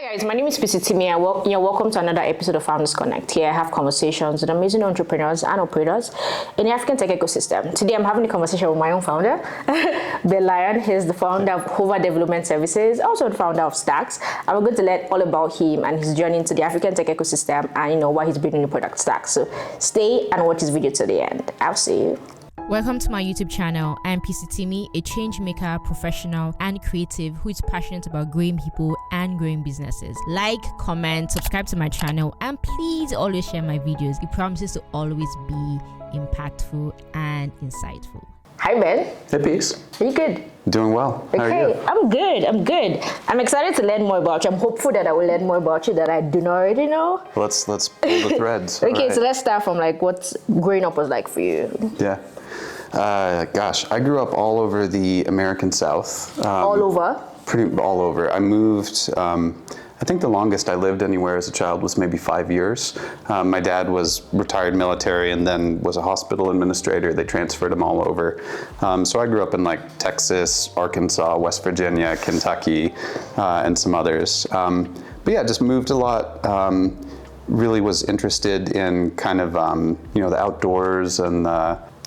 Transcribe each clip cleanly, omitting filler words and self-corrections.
Hi guys, my name is Timi and you're welcome to another episode of Founders Connect. Here I have conversations with amazing entrepreneurs and operators in the African tech ecosystem. Today I'm having a conversation with my own founder, Lyon. He's the founder of Hoover Development Services, also the founder of Stax. And we're going to learn all about him and his journey into the African tech ecosystem and why he's building the product Stax. So stay and watch this video to the end. I'll see you. Welcome to my YouTube channel. I am Timi, a change maker, professional, and creative who is passionate about growing people and growing businesses. Like, comment, subscribe to my channel, and please always share my videos. It promises to always be impactful and insightful. Hi Ben. Hey Peace. Are you good? Doing well. Okay, how are you? I'm good. I'm excited to learn more about you. I'm hopeful that I will learn more about you that I do not already know. Let's pull the threads. Okay, right. So let's start from what growing up was like for you. Yeah. Gosh, I grew up all over the American South. All over? Pretty all over. I moved, I think the longest I lived anywhere as a child was maybe 5 years. My dad was retired military and then was a hospital administrator. They transferred him all over. So I grew up in Texas, Arkansas, West Virginia, Kentucky, and some others. But yeah, just moved a lot. Really was interested in kind of, the outdoors and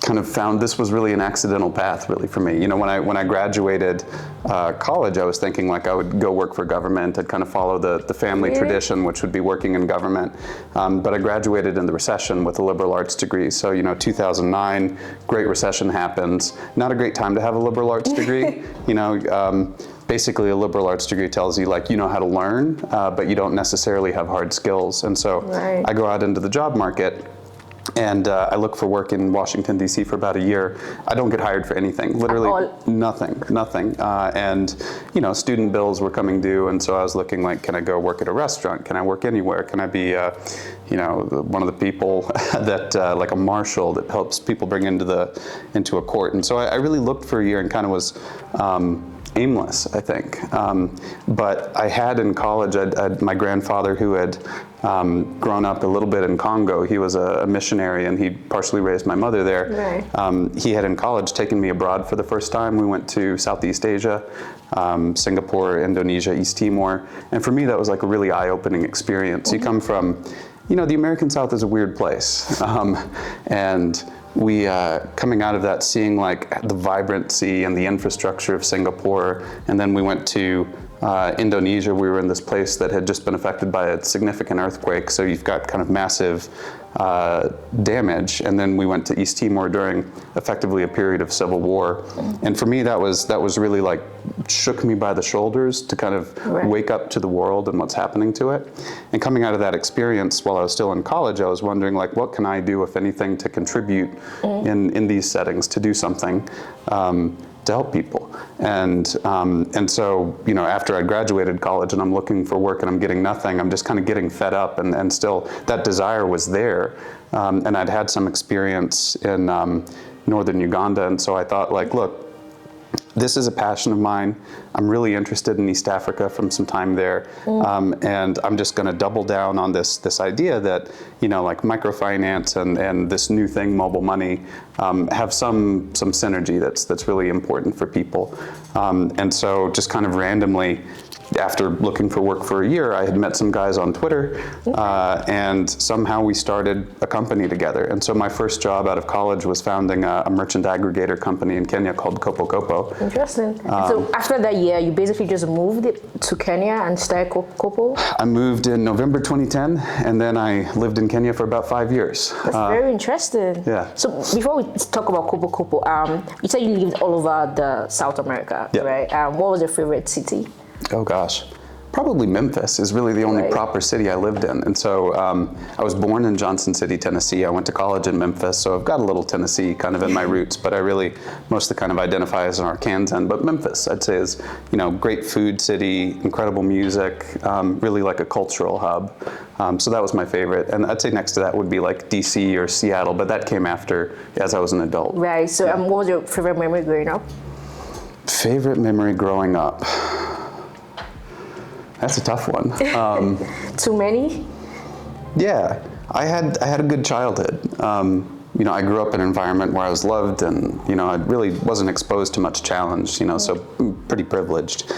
kind of found this was really an accidental path really for me. When I graduated college, I was thinking I would go work for government. I'd kind of follow the family tradition, which would be working in government. But I graduated in the recession with a liberal arts degree. So, 2009, Great Recession happens. Not a great time to have a liberal arts degree. Basically a liberal arts degree tells you you know how to learn, but you don't necessarily have hard skills. And so I go out into the job market. And I look for work in Washington, D.C. for about a year. I don't get hired for anything, literally nothing. And, student bills were coming due. And so I was looking can I go work at a restaurant? Can I work anywhere? Can I be, one of the people that, like a marshal that helps people bring into a court? And so I really looked for a year and kind of was aimless, I think. But I had in college, my grandfather who had grown up a little bit in Congo. He was a missionary and he partially raised my mother there. Right. He had in college taken me abroad for the first time. We went to Southeast Asia, Singapore, Indonesia, East Timor. And for me, that was a really eye-opening experience. You come from, the American South is a weird place. And we, coming out of that, seeing the vibrancy and the infrastructure of Singapore, and then we went to Indonesia. We were in this place that had just been affected by a significant earthquake, so you've got kind of massive damage. And then we went to East Timor during effectively a period of civil war. And for me, that was really shook me by the shoulders to kind of wake up to the world and what's happening to it. And coming out of that experience, while I was still in college, I was wondering what can I do, if anything, to contribute in these settings, to do something to help people. And so, after I graduated college and I'm looking for work and I'm getting nothing, I'm just kind of getting fed up, and still that desire was there. And I'd had some experience in northern Uganda, and so I thought look, this is a passion of mine. I'm really interested in East Africa from some time there. And I'm just going to double down on this idea that, microfinance and this new thing, mobile money, have some synergy that's really important for people. And so just kind of randomly, after looking for work for a year, I had met some guys on Twitter, and somehow we started a company together. And so my first job out of college was founding a merchant aggregator company in Kenya called Kopo Kopo. Interesting. So after that year, you basically just moved to Kenya and started Kopo? I moved in November 2010, and then I lived in Kenya for about 5 years. That's very interesting. Yeah. So before we talk about Kopo Kopo, you said you lived all over the South America, right? What was your favorite city? Oh gosh, probably Memphis is really the only proper city I lived in. And so I was born in Johnson City, Tennessee. I went to college in Memphis, so I've got a little Tennessee kind of in my roots, but I really mostly kind of identify as an Arkansan. But Memphis, I'd say, is, great food city, incredible music, really like a cultural hub. So that was my favorite. And I'd say next to that would be DC or Seattle, but that came after as I was an adult. Right, so what was your favorite memory growing up? Favorite memory growing up? That's a tough one. Too many? Yeah, I had a good childhood. I grew up in an environment where I was loved, and I really wasn't exposed to much challenge. So pretty privileged.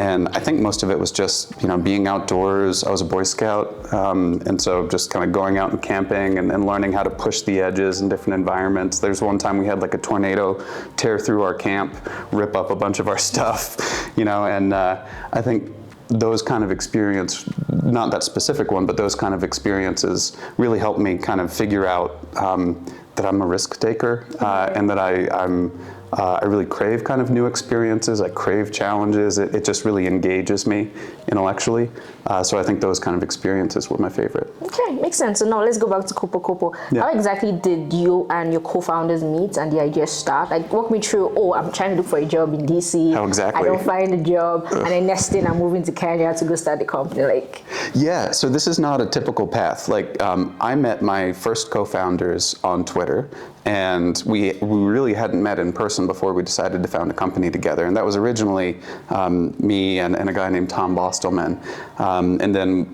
And I think most of it was just, being outdoors. I was a Boy Scout, and so just kind of going out and camping and learning how to push the edges in different environments. There's one time we had like a tornado tear through our camp, rip up a bunch of our stuff, and I think those kind of experience, not that specific one, but those kind of experiences really helped me kind of figure out that I'm a risk taker, and that I really crave kind of new experiences. I crave challenges. It just really engages me intellectually. So I think those kind of experiences were my favorite. Okay, makes sense. So now let's go back to Kopo Kopo. Yeah. How exactly did you and your co-founders meet and the idea start? Like, walk me through, I'm trying to look for a job in DC. How exactly? I don't find a job. And then next thing I'm moving to Kenya to go start the company. Yeah, so this is not a typical path. I met my first co-founders on Twitter, and we really hadn't met in person before we decided to found a company together. And that was originally me and a guy named Tom Bostelman. And then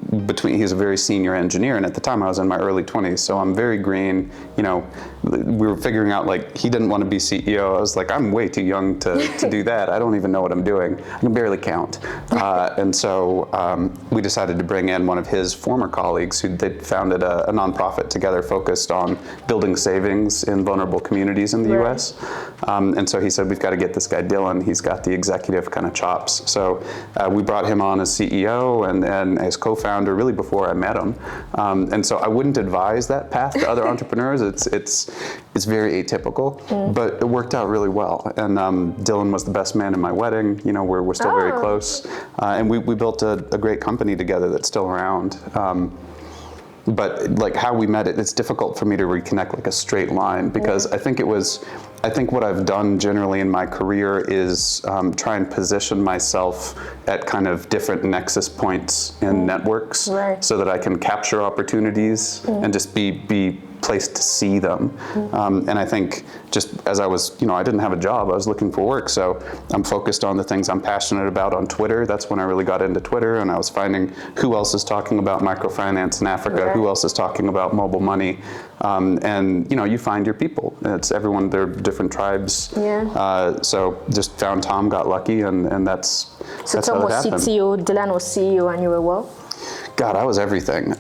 he's a very senior engineer, and at the time I was in my early 20s, so I'm very green. We were figuring out, he didn't want to be CEO. I was like, I'm way too young to do that. I don't even know what I'm doing. I can barely count. And so we decided to bring in one of his former colleagues who they'd founded a nonprofit together focused on building savings in vulnerable communities in the US. And so he said, we've got to get this guy Dylan. He's got the executive kind of chops. So we brought him on as CEO and as co-founder really before I met him. And so I wouldn't advise that path to other entrepreneurs. It's very atypical, but it worked out really well. And Dylan was the best man in my wedding. We're still very close. And we built a great company together that's still around. But how we met, it's difficult for me to reconnect a straight line, because I think what I've done generally in my career is try and position myself at kind of different nexus points in networks, so that I can capture opportunities and just be placed to see them. And I think just as I was, I didn't have a job, I was looking for work, so I'm focused on the things I'm passionate about on Twitter. That's when I really got into Twitter, and I was finding who else is talking about microfinance in Africa, who else is talking about mobile money, and you find your people. It's everyone, they're different tribes. So just found Tom, got lucky, and that's So that's Tom how it was happened. CTO, Dylan was CEO, and you were what? God, I was everything.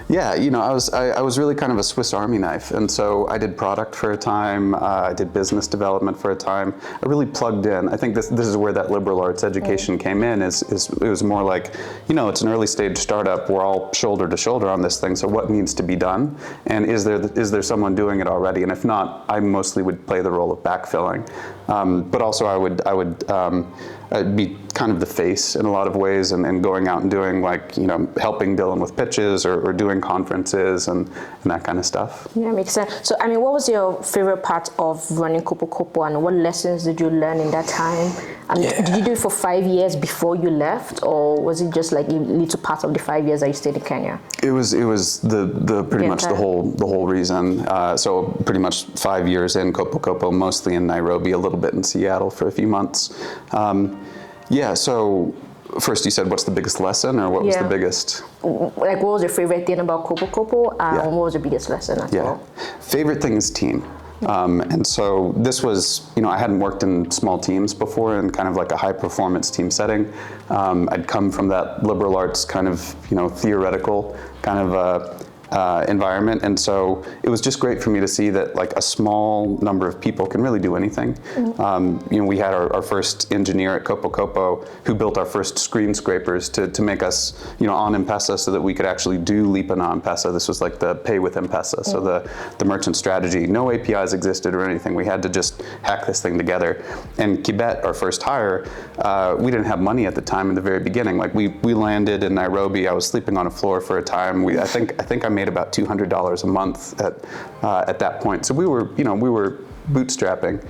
Yeah, I was really kind of a Swiss Army knife, and so I did product for a time, I did business development for a time. I really plugged in. I think this is where that liberal arts education came in. It was more like, it's an early stage startup. We're all shoulder to shoulder on this thing. So what needs to be done, and is there someone doing it already? And if not, I mostly would play the role of backfilling. But also I would be kind of the face in a lot of ways, and going out and doing helping Dylan with pitches or doing conferences and that kind of stuff. Yeah, makes sense. So, what was your favorite part of running Kopo Kopo, and what lessons did you learn in that time? Did you do it for 5 years before you left, or was it just a little part of the 5 years that you stayed in Kenya? It was the pretty much the whole reason. So pretty much 5 years in Kopo Kopo, mostly in Nairobi, a little bit in Seattle for a few months. So first you said, what's the biggest lesson, or what was the biggest? What was your favorite thing about Kopo Kopo, and what was your biggest lesson as well? Favorite thing is team. And so this was, I hadn't worked in small teams before in kind of a high performance team setting. I'd come from that liberal arts kind of, theoretical kind of environment, and so it was just great for me to see that a small number of people can really do anything. We had our first engineer at Kopo Kopo who built our first screen scrapers to make us on M-Pesa, so that we could actually do Lipa na M-Pesa. This was the pay with M-Pesa, so the merchant strategy. No APIs existed or anything. We had to just hack this thing together. And Kibet, our first hire, we didn't have money at the time in the very beginning. We landed in Nairobi. I was sleeping on a floor for a time. I think I made about $200 a month at that point. So we were bootstrapping.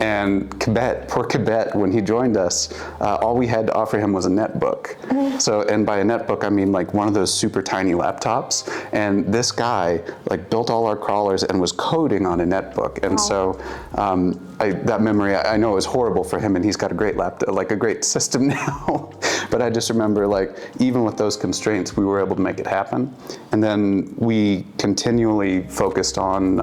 And poor Kibet, when he joined us, all we had to offer him was a netbook. So, and by a netbook, I mean one of those super tiny laptops. And this guy built all our crawlers and was coding on a netbook. And so that memory, I know, is horrible for him, and he's got a great laptop, a great system now. But I just remember, like, even with those constraints, we were able to make it happen. And then we continually focused on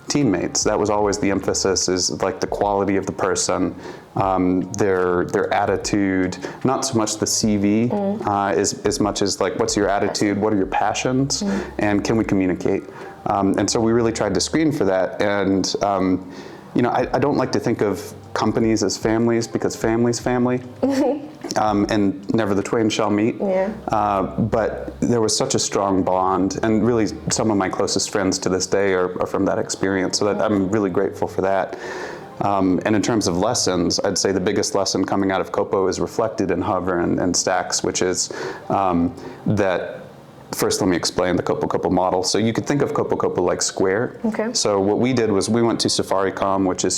teammates. That was always the emphasis, is like the quality of the person, their attitude, not so much the CV, as much as like, what's your attitude, what are your passions, and can we communicate? And so we really tried to screen for that. And you know, I don't like to think of companies as families, because family's family. And never the twain shall meet. Yeah. But there was such a strong bond, and really some of my closest friends to this day are from that experience, so that I'm really grateful for that. And in terms of lessons, I'd say the biggest lesson coming out of Kopo is reflected in Hover and Stax, which is that, first, let me explain the Kopo Kopo model. So you could think of Kopo Kopo like Square. Okay. So what we did was we went to Safaricom, which is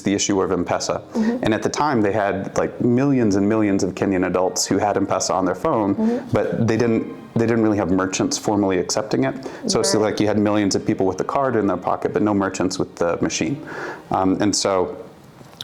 the issuer of M-Pesa. And at the time, they had like millions and millions of Kenyan adults who had M-Pesa on their phone, but they didn't really have merchants formally accepting it. So it's like you had millions of people with the card in their pocket, but no merchants with the machine. And so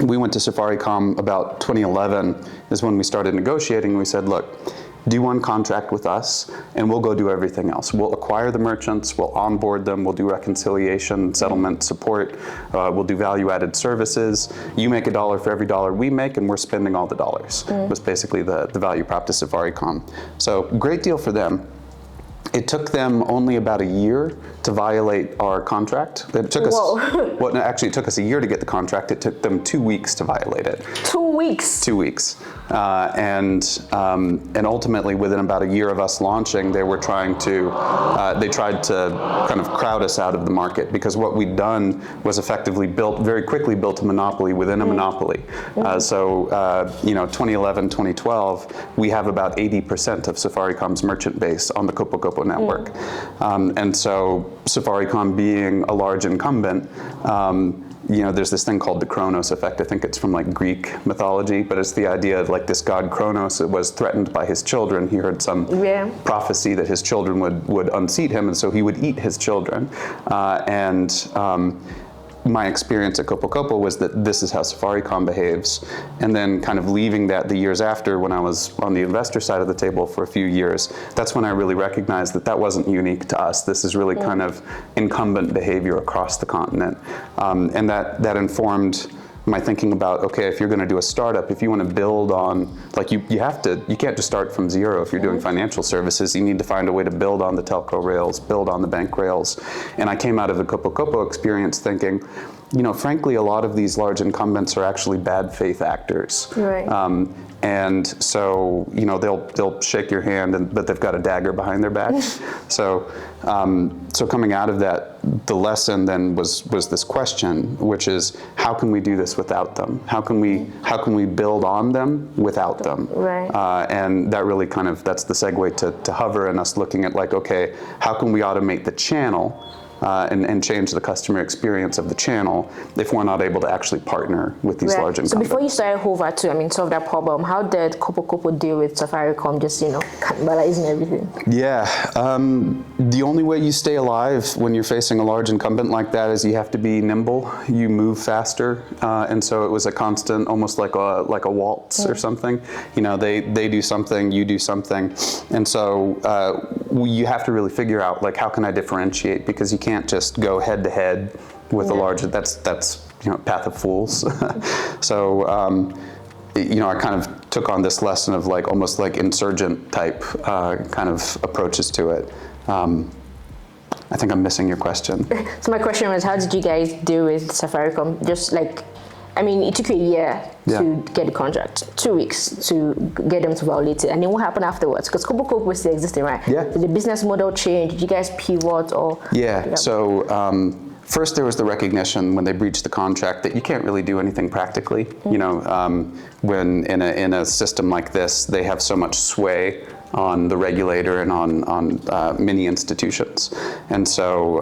we went to Safaricom about 2011 is when we started negotiating. We said, look, do one contract with us, and we'll go do everything else. We'll acquire the merchants, we'll onboard them, we'll do reconciliation, settlement support, we'll do value-added services. You make $1 for every $1 we make, and we're spending all the dollars. Was basically the value prop to Safaricom. So great deal for them. It took them only about a year to violate our contract. It took us, well, no, actually it took us a year to get the contract. It took them 2 weeks to violate it. 2 weeks? 2 weeks. And ultimately, within about a year of us launching, they were trying to, they tried to kind of crowd us out of the market, because what we'd done was effectively very quickly built a monopoly within a monopoly. So, you know, 2011, 2012, we have about 80% of Safaricom's merchant base on the Kopo Kopo network. And so Safaricom being a large incumbent, you know, there's this thing called the Kronos effect. I think it's from like Greek mythology, but it's the idea of like this god Kronos was threatened by his children. He heard some prophecy that his children would unseat him, and so he would eat his children. My experience at Kopo Kopo was that this is how Safaricom behaves. And then kind of leaving that the years after, when I was on the investor side of the table for a few years, that's when I really recognized that that wasn't unique to us. This is really kind of incumbent behavior across the continent. And that informed my thinking about, okay, if you're going to do a startup, if you want to build on, like you can't just start from zero. If you're doing financial services, you need to find a way to build on the telco rails, build on the bank rails. And I came out of the Kopo Kopo experience thinking, you know, frankly, a lot of these large incumbents are actually bad faith actors. Right. And so, you know, they'll shake your hand, but they've got a dagger behind their back. So coming out of that, the lesson then was this question, which is, how can we do this without them? How can we build on them without them? Right. And that really that's the segue to Hover and us looking at like, okay, how can we automate the channel? And change the customer experience of the channel if we're not able to actually partner with these large incumbents. So before you started Hover to, solve that problem, how did Kopo Kopo deal with Safaricom just, cannibalizing everything? Yeah, the only way you stay alive when you're facing a large incumbent like that is you have to be nimble. You move faster, and so it was a constant, almost like a waltz or something. You know, they do something, you do something, and so you have to really figure out like, how can I differentiate, because you can't just go head to head with a large. That's path of fools. So I kind of took on this lesson of like almost like insurgent type kind of approaches to it. I think I'm missing your question. So my question was, how did you guys deal with Safaricom? Just like, it took you a year to get the contract, 2 weeks to get them to violate it, and then what happened afterwards? Because Kopo Kopo was still existing, right? Yeah. Did the business model change? Did you guys pivot or? Yeah. So first there was the recognition when they breached the contract that you can't really do anything practically. When in a system like this, they have so much sway on the regulator and on many institutions, and so.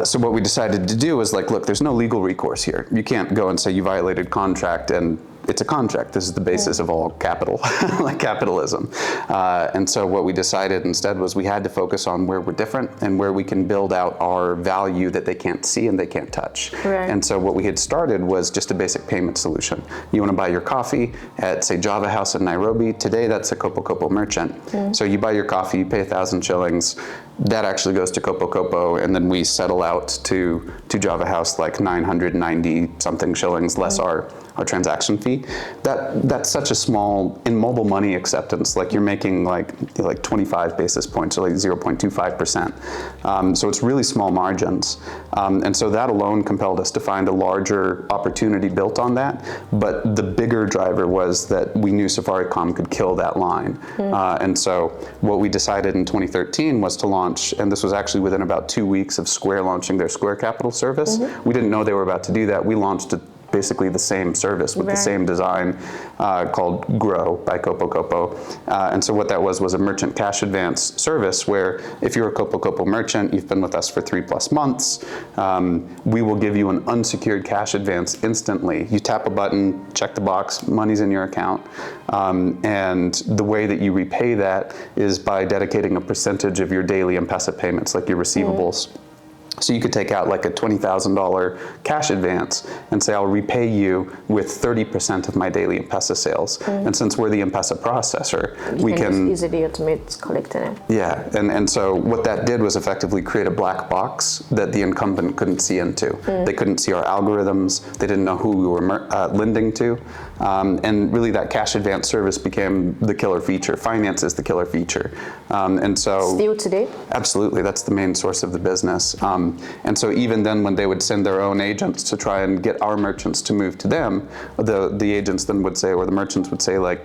So what we decided to do was like, look, there's no legal recourse here. You can't go and say you violated contract and it's a contract. This is the basis of all capital, like capitalism. And so what we decided instead was we had to focus on where we're different and where we can build out our value that they can't see and they can't touch. Right. And so what we had started was just a basic payment solution. You want to buy your coffee at, say, Java House in Nairobi. Today, that's a Kopo Kopo merchant. So you buy your coffee, you pay 1,000 shillings. That actually goes to Kopo Kopo, and then we settle out to Java House like 990 something shillings less our transaction fee. That's such a small, in mobile money acceptance, like you're making like 25 basis points or like 0.25%. So it's really small margins. And so that alone compelled us to find a larger opportunity built on that. But the bigger driver was that we knew Safaricom could kill that line. And so what we decided in 2013 was to launch, and this was actually within about 2 weeks of Square launching their Square Capital service. We didn't know they were about to do that. We launched basically the same service with the same design called Grow by Kopo Kopo. And so what that was a merchant cash advance service where if you're a Kopo Kopo merchant, you've been with us for 3+ months, we will give you an unsecured cash advance instantly. You tap a button, check the box, money's in your account. And the way that you repay that is by dedicating a percentage of your daily M-Pesa payments, like your receivables. So you could take out like a $20,000 cash advance and say, I'll repay you with 30% of my daily M-Pesa sales. And since we're the M-Pesa processor, we can just easily automate collecting it. Yeah, and so what that did was effectively create a black box that the incumbent couldn't see into. They couldn't see our algorithms. They didn't know who we were lending to. And really that cash advance service became the killer feature. Finance is the killer feature. And so still today? Absolutely, that's the main source of the business. And so even then when they would send their own agents to try and get our merchants to move to them, the agents then would say, or the merchants would say like,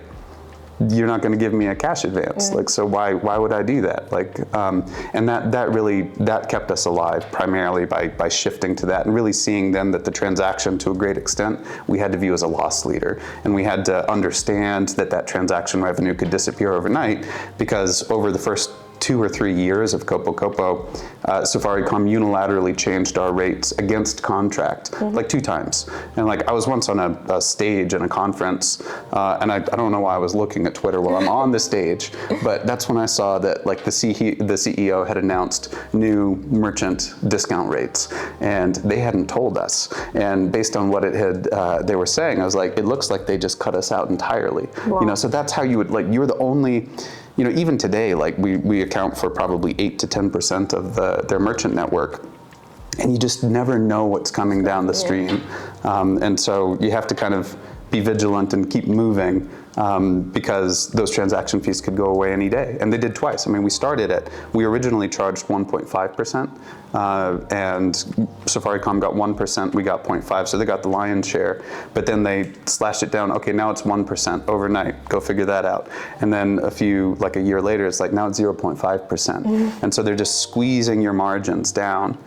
you're not going to give me a cash advance. Like, so why would I do that? Like, and that kept us alive primarily by shifting to that and really seeing then that the transaction to a great extent we had to view as a loss leader. And we had to understand that transaction revenue could disappear overnight because over the first 2 or 3 years of Kopo Kopo, Safaricom unilaterally changed our rates against contract like 2 times. And like I was once on a stage in a conference, and I don't know why I was looking at Twitter while I'm on the stage, but that's when I saw that like the CEO had announced new merchant discount rates, and they hadn't told us. And based on what it had, they were saying, I was like, it looks like they just cut us out entirely. Wow. You know, so that's how you would like. You're the only. You know, even today, like we account for probably 8 to 10% of their merchant network, and you just never know what's coming down the stream, and so you have to kind of be vigilant and keep moving because those transaction fees could go away any day, and they did twice. I mean, we originally charged 1.5%, and Safaricom got 1%, we got 0.5%, so they got the lion's share, but then they slashed it down. Okay, now it's 1% overnight, go figure that out. And then like a year later, it's like now it's 0.5%. And so they're just squeezing your margins down.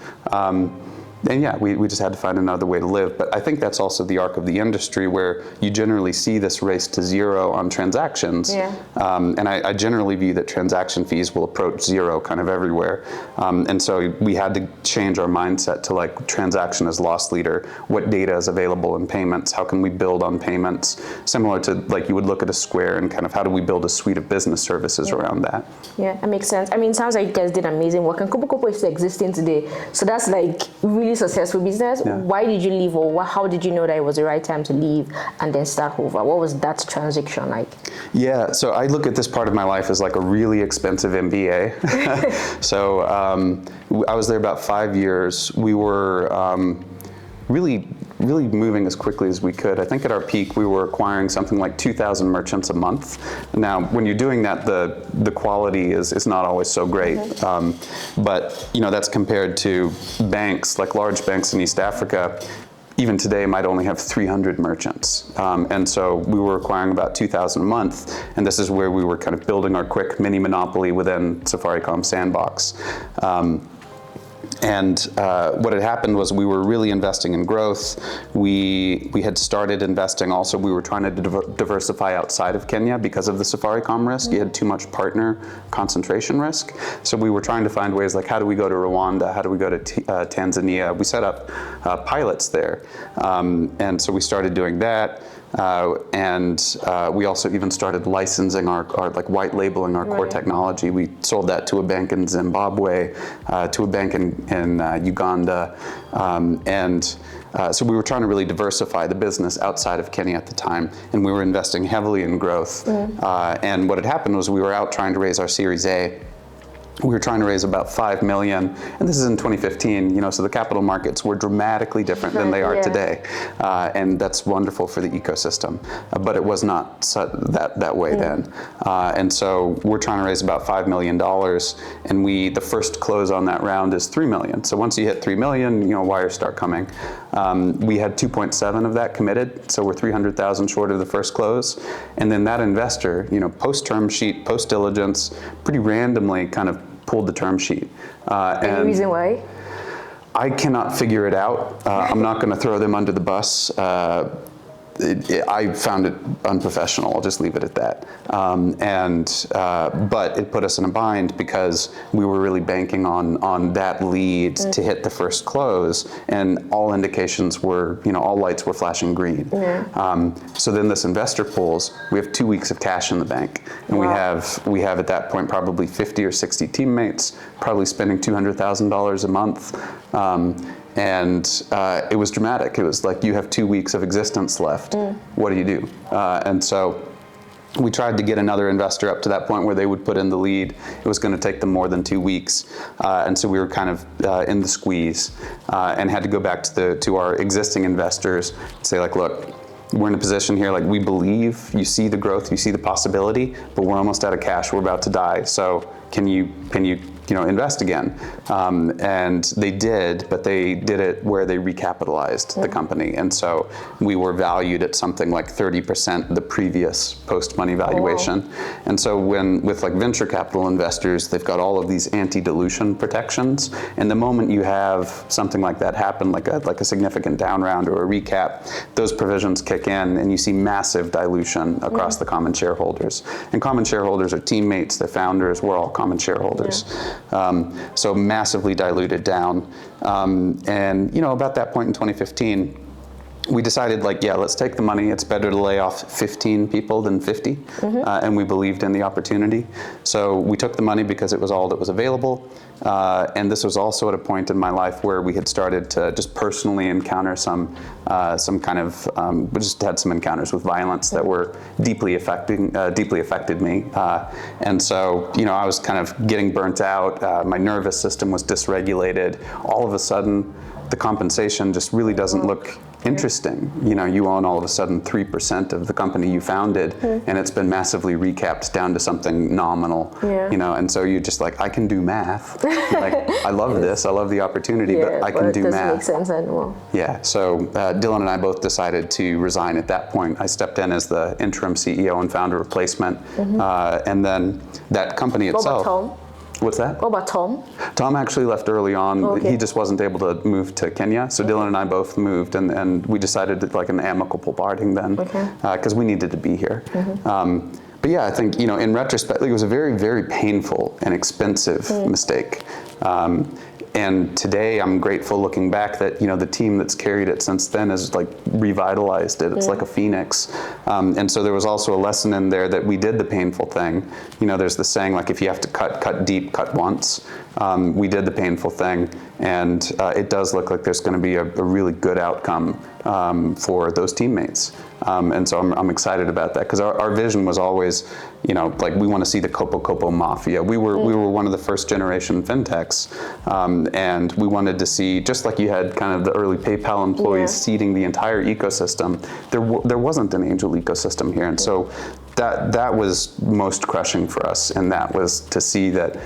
And yeah, we just had to find another way to live. But I think that's also the arc of the industry where you generally see this race to zero on transactions. Yeah. And I generally view that transaction fees will approach zero kind of everywhere. And so we had to change our mindset to like transaction as loss leader. What data is available in payments? How can we build on payments? Similar to like you would look at a Square and kind of how do we build a suite of business services around that? Yeah, that makes sense. I mean, it sounds like you guys did amazing work, and Kopo Kopo is still existing today. So that's like really successful business. Yeah. Why did you leave, or how did you know that it was the right time to leave and then start over? What was that transition like? Yeah, so I look at this part of my life as like a really expensive MBA. So I was there about 5 years. We were really moving as quickly as we could. I think at our peak we were acquiring something like 2,000 merchants a month. Now, when you're doing that, the quality is not always so great. But you know, that's compared to banks, like large banks in East Africa. Even today might only have 300 merchants. And so we were acquiring about 2,000 a month. And this is where we were kind of building our quick mini monopoly within Safaricom Sandbox. And what had happened was we were really investing in growth. We had started investing also, we were trying to diversify outside of Kenya because of the Safaricom risk. You had too much partner concentration risk. So we were trying to find ways like how do we go to Rwanda? How do we go to Tanzania? We set up pilots there. And so we started doing that. and we also even started licensing our like white labeling our core technology. We sold that to a bank in Zimbabwe, to a bank in Uganda, so we were trying to really diversify the business outside of Kenya at the time, and we were investing heavily in growth. And what had happened was we were out trying to raise our Series A. We were trying to raise about 5 million, and this is in 2015, so the capital markets were dramatically different than they are today. And that's wonderful for the ecosystem, but it was not that way then. And so we're trying to raise about $5 million, and the first close on that round is 3 million. So once you hit 3 million, wires start coming. We had 2.7 of that committed, so we're 300,000 short of the first close. And then that investor, post-term sheet, post-diligence, pretty randomly kind of pulled the term sheet. Any reason why? I cannot figure it out. I'm not going to throw them under the bus. I found it unprofessional. I'll just leave it at that. But it put us in a bind because we were really banking on that lead to hit the first close, and all indications were, all lights were flashing green. So then this investor pulls. We have 2 weeks of cash in the bank, and we have at that point probably 50 or 60 teammates, probably spending $200,000 a month. And it was dramatic. It was like, you have 2 weeks of existence left. What do you do? And so we tried to get another investor up to that point where they would put in the lead. It was going to take them more than 2 weeks. And so we were kind of in the squeeze and had to go back to our existing investors and say, like, look, we're in a position here, like, we believe, you see the growth, you see the possibility, but we're almost out of cash, we're about to die. So can you invest again? And they did, but they did it where they recapitalized the company. And so we were valued at something like 30% the previous post-money valuation. And so with like venture capital investors, they've got all of these anti-dilution protections. And the moment you have something like that happen, like a significant down round or a recap, those provisions kick in and you see massive dilution across the common shareholders. And common shareholders are teammates, they're founders, we're all common shareholders. So massively diluted down. And about that point in 2015, we decided, like, let's take the money. It's better to lay off 15 people than 50. And we believed in the opportunity. So we took the money because it was all that was available. And this was also at a point in my life where we had started to just personally encounter some kind of, we just had some encounters with violence that were deeply affected me. And so, I was kind of getting burnt out. My nervous system was dysregulated. All of a sudden, the compensation just really doesn't look interesting. You own all of a sudden 3% of the company you founded, and it's been massively recapped down to something nominal. And so you're just like, I can do math. Like, I love this, I love the opportunity, but I can do math. It doesn't make sense anymore. So Dylan and I both decided to resign at that point. I stepped in as the interim CEO and founder replacement, and then that company itself. What about Tom? What's that? What about Tom? Tom actually left early on. He just wasn't able to move to Kenya. So Dylan and I both moved, and we decided like an amicable parting then, because we needed to be here. But I think, in retrospect, it was a very, very painful and expensive mistake. And today I'm grateful looking back that, the team that's carried it since then has like revitalized it. It's like a phoenix. And so there was also a lesson in there that we did the painful thing. There's the saying, like, if you have to cut deep, cut once. We did the painful thing, and it does look like there's going to be a really good outcome for those teammates. And so I'm excited about that, because our vision was always, like, we want to see the Kopo Kopo mafia. We were one of the first generation fintechs, and we wanted to see, just like you had kind of the early PayPal employees seeding the entire ecosystem, there wasn't an angel ecosystem here. And so that was most crushing for us, and that was to see that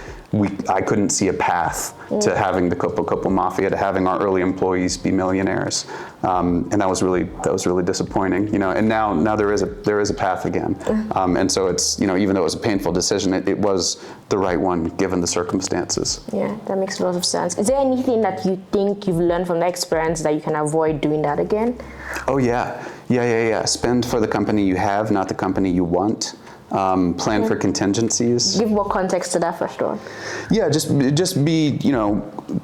I couldn't see a path to having the Kopo Kopo mafia, to having our early employees be millionaires, and that was really disappointing. And now there is a path again, and so it's, even though it was a painful decision, it was the right one given the circumstances. Yeah, that makes a lot of sense. Is there anything that you think you've learned from that experience that you can avoid doing that again? Oh yeah. Yeah. Spend for the company you have, not the company you want. Plan for contingencies. Give more context to that first one. Yeah, just be,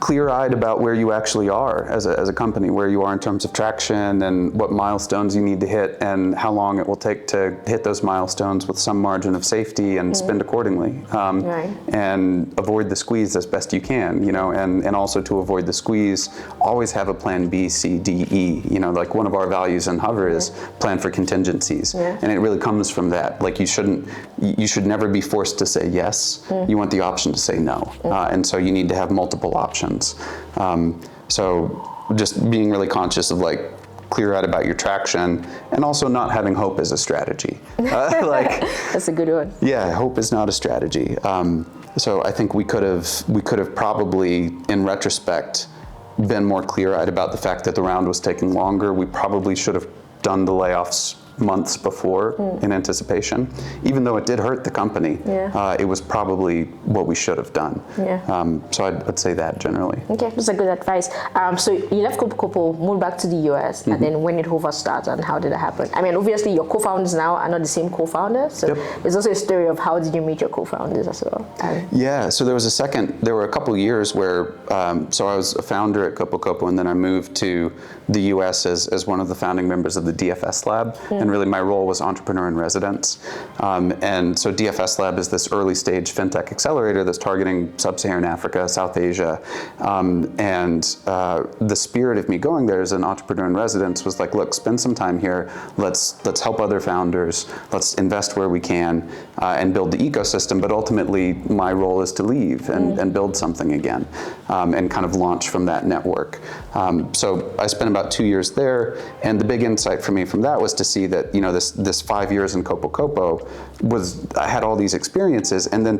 clear-eyed about where you actually are as a company, where you are in terms of traction and what milestones you need to hit and how long it will take to hit those milestones with some margin of safety and spend accordingly. Right. And avoid the squeeze as best you can, and also to avoid the squeeze, always have a plan B, C, D, E. Like one of our values in Hover is plan for contingencies. Yeah. And it really comes from that. Like you should never be forced to say yes. You want the option to say no. And so you need to have multiple options. So just being really conscious of clear-eyed about your traction and also not having hope as a strategy. That's a good one. Yeah, hope is not a strategy. So I think we could have probably, in retrospect, been more clear-eyed about the fact that the round was taking longer. We probably should have done the layoffs months before in anticipation. Even though it did hurt the company, it was probably what we should have done. Yeah. So I'd say that generally. Okay, that's a good advice. So you left Kopo Kopo, moved back to the US, and then when did Hover start and how did it happen? I mean, obviously your co-founders now are not the same co-founders, so there's also a story of how did you meet your co-founders as well? Yeah, so there were a couple of years where, so I was a founder at Kopo Kopo, and then I moved to the US as one of the founding members of the DFS Lab. And really my role was entrepreneur in residence. And so DFS Lab is this early stage fintech accelerator that's targeting sub-Saharan Africa, South Asia. And the spirit of me going there as an entrepreneur in residence was like, look, spend some time here. Let's help other founders. Let's invest where we can and build the ecosystem. But ultimately my role is to leave and build something again and kind of launch from that network. So I spent about 2 years there. And the big insight for me from that was to see that, this 5 years in Kopo Kopo I had all these experiences, and then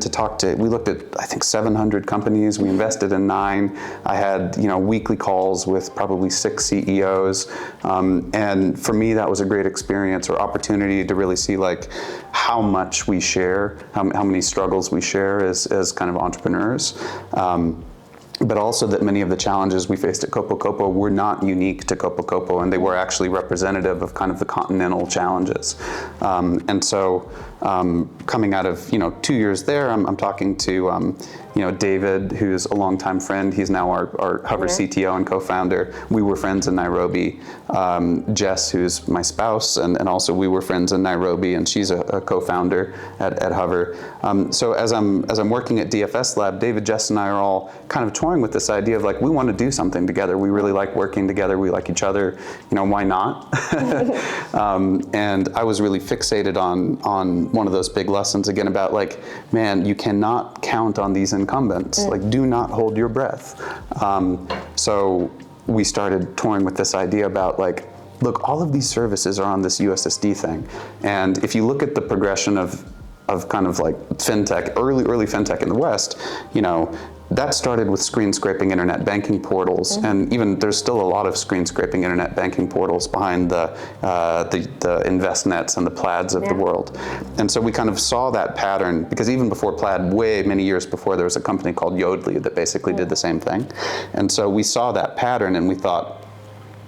we looked at, I think, 700 companies. We invested in 9. I had, weekly calls with probably 6 CEOs. And for me, that was a great experience or opportunity to really see how much we share, how many struggles we share as kind of entrepreneurs. But also that many of the challenges we faced at Kopo Kopo were not unique to Kopo Kopo, and they were actually representative of kind of the continental challenges. And so coming out of 2 years there, I'm talking to David, who's a longtime friend. He's now our Hover CTO and co-founder. We were friends in Nairobi. Jess, who's my spouse, and also we were friends in Nairobi, and she's a co-founder at Hover. So as I'm working at DFS Lab, David, Jess, and I are all kind of toying with this idea of we want to do something together. We really like working together. We like each other. Why not? And I was really fixated on one of those big lessons again about man, you cannot count on these incumbents. Do not hold your breath. So we started toying with this idea about look, all of these services are on this USSD thing. And if you look at the progression of kind of fintech, early fintech in the West, that started with screen scraping internet banking portals, and even there's still a lot of screen scraping internet banking portals behind the InvestNets and the Plaids of the world. And so we kind of saw that pattern, because even before Plaid, way many years before, there was a company called Yodlee that basically did the same thing. And so we saw that pattern and we thought,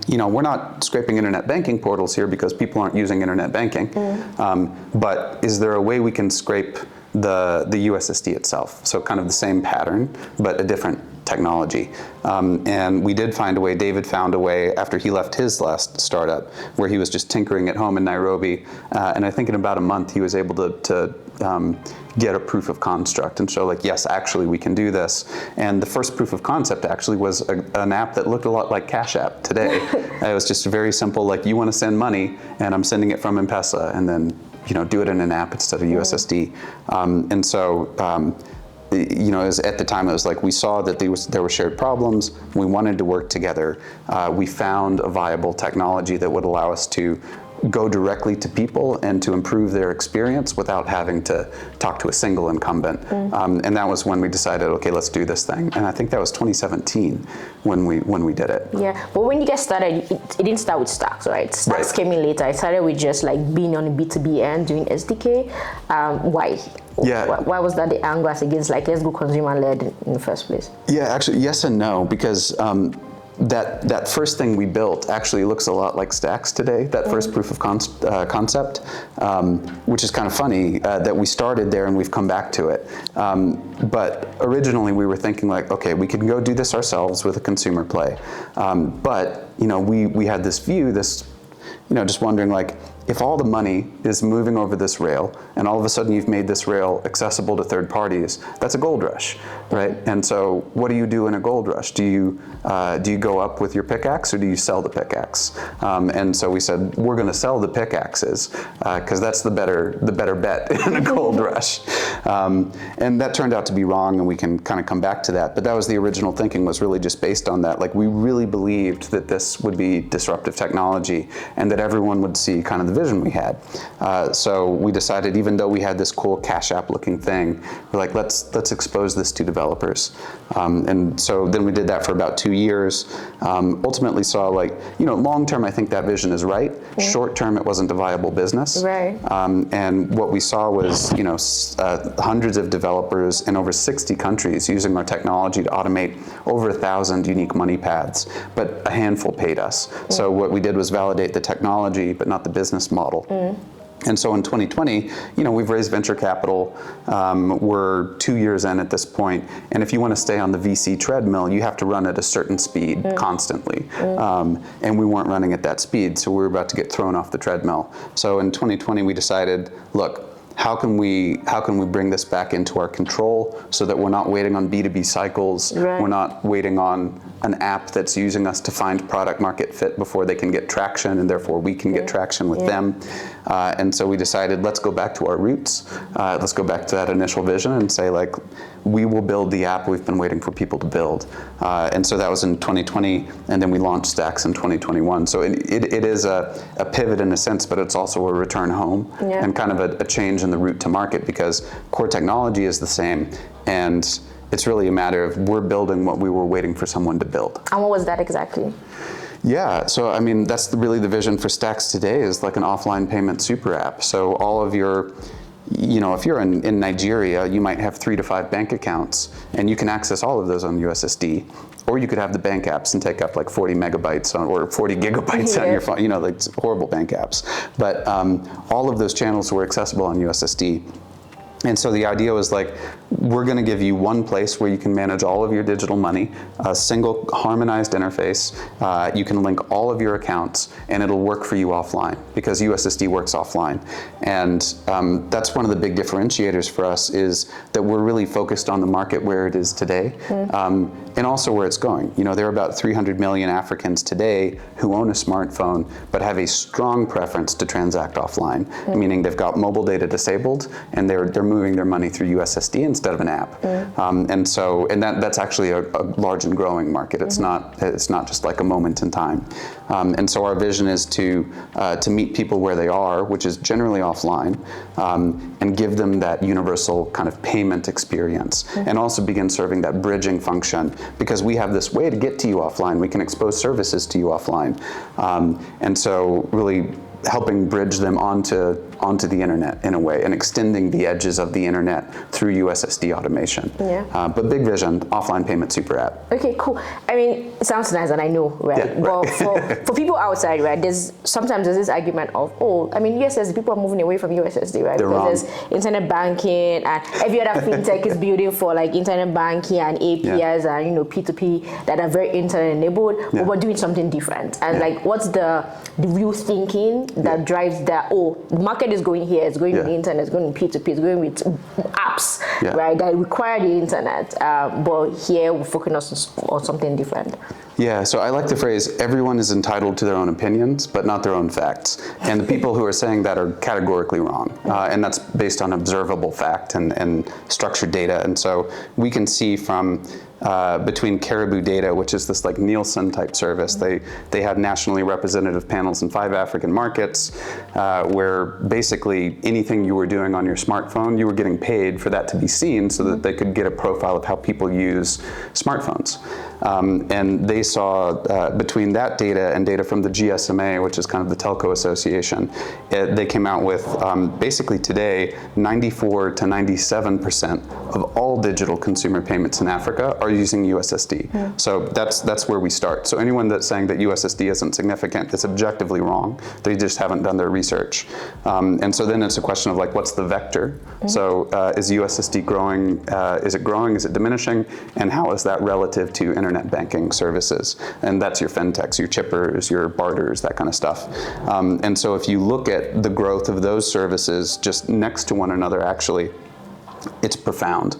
we're not scraping internet banking portals here because people aren't using internet banking. But is there a way we can scrape the USSD itself? So kind of the same pattern, but a different technology. And we did find a way. David found a way after he left his last startup where he was just tinkering at home in Nairobi. And I think in about a month, he was able to get a proof of construct and show yes, actually we can do this. And the first proof of concept actually was an app that looked a lot like Cash App today. It was just very simple, you want to send money and I'm sending it from M-Pesa, and then do it in an app instead of USSD. And so at the time it was we saw that there were shared problems. We wanted to work together. We found a viable technology that would allow us to go directly to people and to improve their experience without having to talk to a single incumbent. And that was when we decided, okay, let's do this thing. And I think that was 2017 when we did it. Yeah, but when you get started, it didn't start with Stax, right? Stax came in later. It started with just being on the B2B end, doing SDK. Why? Yeah. Why was that the angle as against let's go consumer-led in the first place? Yeah, actually, yes and no, because that first thing we built actually looks a lot like Stax today, that first proof of concept, which is kind of funny that we started there and we've come back to it. But originally we were thinking like, okay, we can go do this ourselves with a consumer play. But we had this view, just wondering like, if all the money is moving over this rail and all of a sudden you've made this rail accessible to third parties, that's a gold rush, right? And so what do you do in a gold rush? Do you go up with your pickaxe or do you sell the pickaxe? And so we said, we're gonna sell the pickaxes because that's the better bet in a gold rush. And that turned out to be wrong, and we can kind of come back to that. But that was the original thinking, was really just based on that. Like, we really believed that this would be disruptive technology and that everyone would see kind of the vision we had. So we decided, even though we had this cool Cash App looking thing, we're like, let's expose this to developers. And so then we did that for about 2 years. Ultimately saw like, long term, I think that vision is right. Short term, it wasn't a viable business. Right. And what we saw was, hundreds of developers in over 60 countries using our technology to automate over 1,000 unique money paths, but a handful paid us. So what we did was validate the technology, but not the business model. And so in 2020, we've raised venture capital. We're 2 years in at this point. And if you want to stay on the VC treadmill, you have to run at a certain speed constantly. And we weren't running at that speed, so we were about to get thrown off the treadmill. So in 2020, we decided, look, how can we bring this back into our control so that we're not waiting on B2B cycles, we're not waiting on an app that's using us to find product market fit before they can get traction, and therefore we can get traction with them. And so we decided, let's go back to our roots, let's go back to that initial vision and say, like, we will build the app we've been waiting for people to build. And so that was in 2020, and then we launched Stax in 2021. So it is a pivot in a sense, but it's also a return home and kind of a change in the route to market, because core technology is the same, and it's really a matter of we're building what we were waiting for someone to build. And what was that exactly? Yeah, so I mean, that's really the vision for Stax today, is like an offline payment super app. So all of your, if you're in Nigeria, you might have 3 to 5 bank accounts, and you can access all of those on USSD. Or you could have the bank apps and take up like 40 megabytes or 40 gigabytes on your phone, like horrible bank apps. But all of those channels were accessible on USSD. And so the idea was like, we're going to give you one place where you can manage all of your digital money, a single harmonized interface. You can link all of your accounts, and it'll work for you offline, because USSD works offline. And that's one of the big differentiators for us, is that we're really focused on the market where it is today, and also where it's going. There are about 300 million Africans today who own a smartphone, but have a strong preference to transact offline, meaning they've got mobile data disabled, and they're moving their money through USSD instead of an app. And that's actually a large and growing market. It's not just like a moment in time. And so our vision is to meet people where they are, which is generally offline, and give them that universal kind of payment experience, and also begin serving that bridging function, because we have this way to get to you offline. We can expose services to you offline. And so really helping bridge them onto the internet in a way, and extending the edges of the internet through USSD automation. But big vision, offline payment super app. Okay, cool. I mean, it sounds nice, and I know, right? But for people outside, right, there's this argument of, USSD, people are moving away from USSD, right? They're wrong. There's internet banking, and every other fintech is building for like internet banking and APIs and P2P that are very internet enabled, but we're doing something different. And like, what's the real thinking that drives that? The market is going here, it's going to the internet, it's going to P2P, it's going with apps, right, that require the internet, but here we're focusing on something different. Yeah, so I like the phrase, everyone is entitled to their own opinions, but not their own facts. And the people who are saying that are categorically wrong. And that's based on observable fact and structured data. And so we can see from between Caribou Data, which is this like Nielsen type service. They have nationally representative panels in 5 African markets, where basically anything you were doing on your smartphone, you were getting paid for that to be seen, so that they could get a profile of how people use smartphones. And they saw between that data and data from the GSMA, which is kind of the telco association, they came out with basically today 94 to 97% of all digital consumer payments in Africa are are using USSD. So that's where we start. So anyone that's saying that USSD isn't significant is objectively wrong. They just haven't done their research. And so then it's a question of like, what's the vector? So is USSD growing? Is it growing? Is it diminishing? And how is that relative to internet banking services? And that's your fintechs, your chippers, your barters, that kind of stuff. And so if you look at the growth of those services just next to one another, actually, it's profound.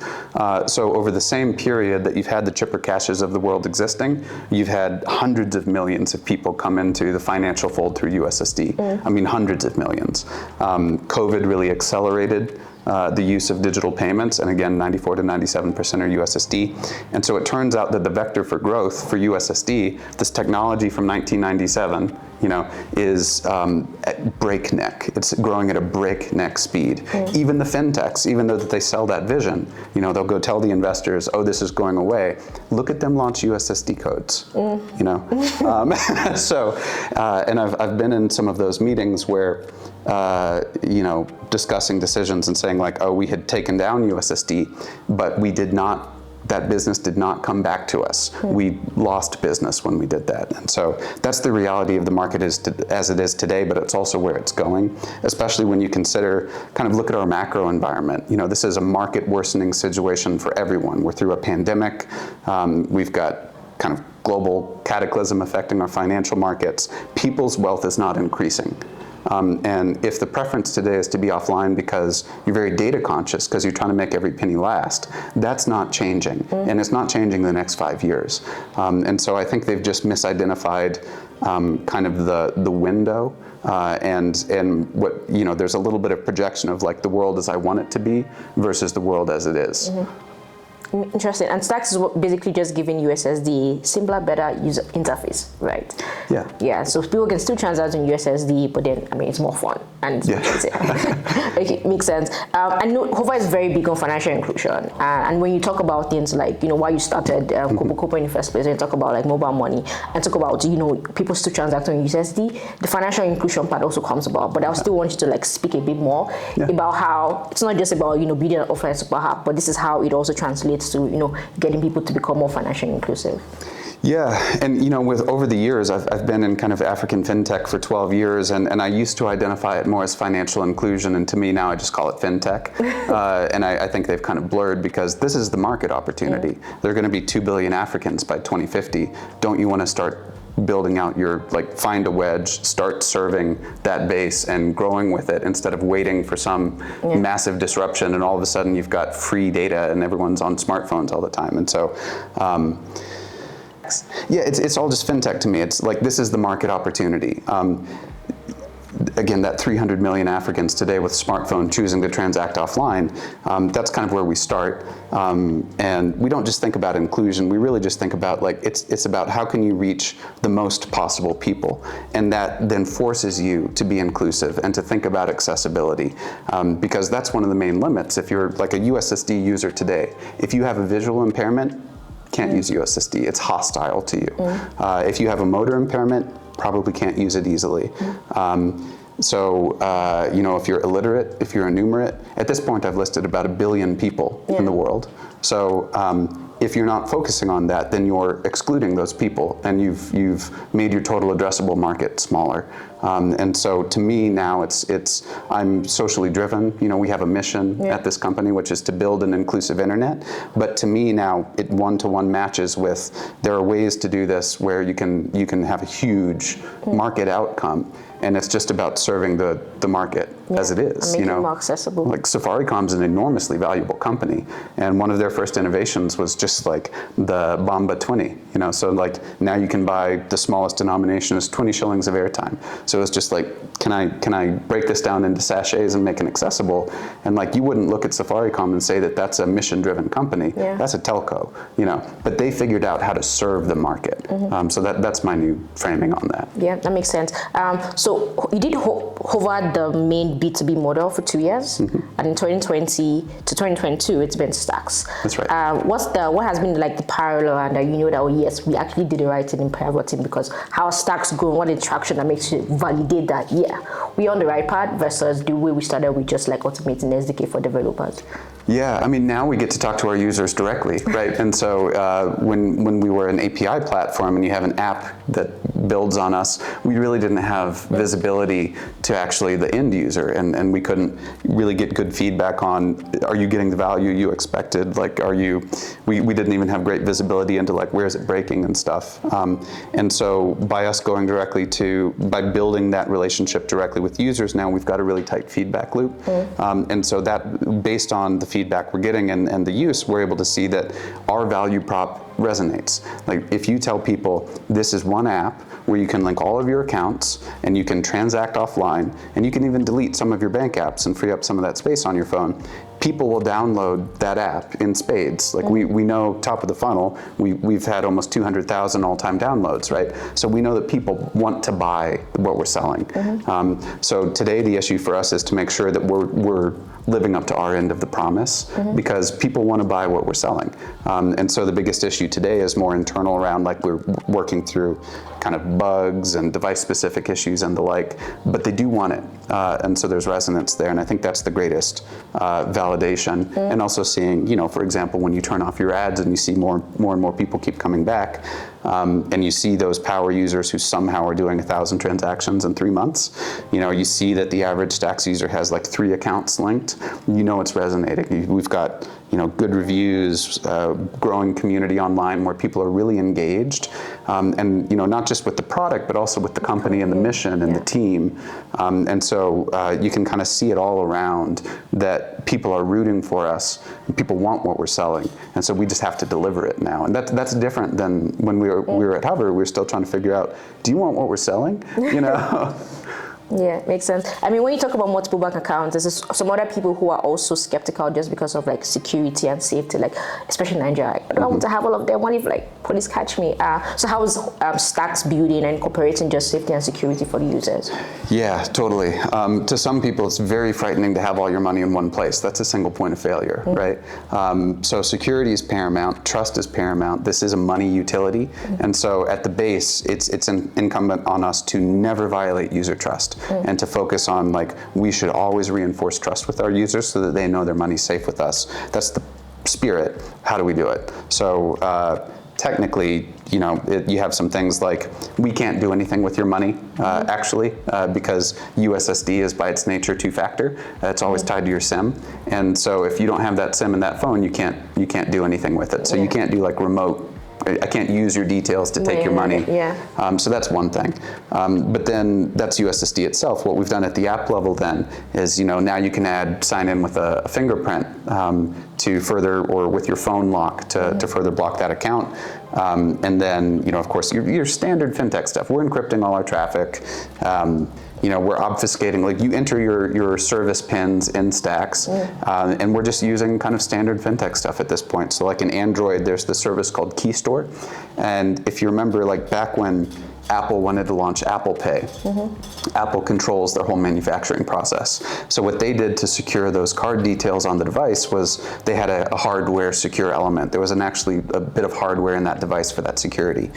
So over the same period that you've had the chipper cashes of the world existing, you've had hundreds of millions of people come into the financial fold through USSD. I mean, hundreds of millions. COVID really accelerated the use of digital payments, and again, 94 to 97% are USSD. And so it turns out that the vector for growth for USSD, this technology from 1997, is at breakneck. It's growing at a breakneck speed. Even the fintechs, even though that they sell that vision, they'll go tell the investors, oh, this is going away. Look at them launch USSD codes, and I've been in some of those meetings where, discussing decisions and saying like, oh, we had taken down USSD, but that business did not come back to us. We lost business when we did that. And so that's the reality of the market as it is today, but it's also where it's going, especially when you consider, look at our macro environment. This is a market worsening situation for everyone. We're through a pandemic. We've got kind of global cataclysm affecting our financial markets. People's wealth is not increasing. And if the preference today is to be offline because you're very data conscious, because you're trying to make every penny last, that's not changing. And it's not changing the next 5 years. And so I think they've just misidentified kind of the window. And what, there's a little bit of projection of like the world as I want it to be versus the world as it is. Interesting. And Stax is basically just giving USSD simpler, better user interface, right? Yeah. Yeah. So people can still transact on USSD, but then it's more fun and it's more expensive. Okay, makes sense. I know Kopo is very big on financial inclusion, and when you talk about things like why you started Kopo Kopo in the first place, and you talk about like mobile money, and talk about people still transact on USSD, the financial inclusion part also comes about. But I still want you to like speak a bit more about how it's not just about building an offline super app, but this is how it also translates to getting people to become more financially inclusive. Yeah, and with over the years, I've been in kind of African fintech for 12 years, and I used to identify it more as financial inclusion, and to me now I just call it fintech. And I think they've kind of blurred because this is the market opportunity. There are going to be 2 billion Africans by 2050. Don't you want to start building out find a wedge, start serving that base and growing with it instead of waiting for some massive disruption and all of a sudden you've got free data and everyone's on smartphones all the time. And so, it's all just fintech to me. It's like, this is the market opportunity. Again, that 300 million Africans today with smartphone choosing to transact offline, that's kind of where we start. And we don't just think about inclusion, we really just think about it's about how can you reach the most possible people. And that then forces you to be inclusive and to think about accessibility. Because that's one of the main limits. If you're like a USSD user today, if you have a visual impairment, can't use USSD, it's hostile to you. If you have a motor impairment, probably can't use it easily. If you're illiterate, if you're enumerate, at this point I've listed about 1 billion people in the world. So if you're not focusing on that, then you're excluding those people and you've made your total addressable market smaller. And so to me now I'm socially driven. We have a mission at this company, which is to build an inclusive internet. But to me now, it one-to-one matches with, there are ways to do this where you can have a huge market outcome. And it's just about serving the market as it is. And making it more accessible. Like Safaricom's an enormously valuable company, and one of their first innovations was just like the Bamba 20. So like now you can buy the smallest denomination is 20 shillings of airtime. So it's just like, can I break this down into sachets and make it accessible? And like you wouldn't look at Safaricom and say that that's a mission-driven company. That's a telco. But they figured out how to serve the market. So that's my new framing on that. Yeah, that makes sense. So you did hover the main B2B model for 2 years, and in 2020 to 2022, it's been Stax. That's right. What has been like the parallel, and you know that, oh yes, we actually did the right thing in pivoting, because how Stax grown, what interaction that makes you validate that, yeah, we're on the right path, versus the way we started with just like automating SDK for developers? Yeah, I mean, now we get to talk to our users directly, right? And so when we were an API platform and you have an app that builds on us, we really didn't have visibility to actually the end user, and we couldn't really get good feedback on, are you getting the value you expected? Like, we didn't even have great visibility into like, where is it breaking and stuff. And so by us going directly by building that relationship directly with users, now we've got a really tight feedback loop. And so that, based on the feedback we're getting and the use, we're able to see that our value prop resonates. Like, if you tell people this is one app where you can link all of your accounts and you can transact offline and you can even delete some of your bank apps and free up some of that space on your phone, people will download that app in spades. Like, we know top of the funnel, we've had almost 200,000 all-time downloads, right? So we know that people want to buy what we're selling. So today the issue for us is to make sure that we're living up to our end of the promise, because people want to buy what we're selling. And so the biggest issue today is more internal, around like we're working through kind of bugs and device-specific issues and the like, but they do want it. And so there's resonance there, and I think that's the greatest validation. And also seeing, you know, for example, when you turn off your ads and you see more and more people keep coming back, and you see those power users who somehow are doing 1,000 transactions in 3 months, you know, you see that the average Stax user has like 3 accounts linked, you know it's resonating. We've got, you know, good reviews, growing community online where people are really engaged, and, you know, not just with the product, but also with the company and the mission and the team. And so you can kind of see it all around, that people are rooting for us, and people want what we're selling, and so we just have to deliver it now. And that's different than when we were at Hover. We were still trying to figure out, do you want what we're selling? You know. Yeah, makes sense. I mean, when you talk about multiple bank accounts, there's some other people who are also skeptical just because of like security and safety, like especially in Nigeria. I don't want to have all of them. What if like police catch me? So how is Stax building and incorporating just safety and security for the users? Yeah, totally. To some people, it's very frightening to have all your money in one place. That's a single point of failure, right? So security is paramount. Trust is paramount. This is a money utility, and so at the base, it's incumbent on us to never violate user trust. And to focus on, like, we should always reinforce trust with our users so that they know their money's safe with us. That's the spirit. How do we do it? So technically, you know, you have some things like, we can't do anything with your money, actually, because USSD is by its nature 2-factor. It's always tied to your SIM. And so if you don't have that SIM in that phone, you can't do anything with it. So you can't do like remote, I can't use your details to take your money. So that's one thing. But then that's USSD itself. What we've done at the app level then is, you know, now you can sign in with a fingerprint to further, or with your phone lock to further block that account. And then, you know, of course, your standard fintech stuff. We're encrypting all our traffic. You know, we're obfuscating, like, you enter your service pins in Stax, and we're just using kind of standard fintech stuff at this point. So like in Android, there's the service called Key Store. And if you remember, like back when Apple wanted to launch Apple Pay, Apple controls their whole manufacturing process. So what they did to secure those card details on the device was they had a hardware secure element. There was actually a bit of hardware in that device for that security.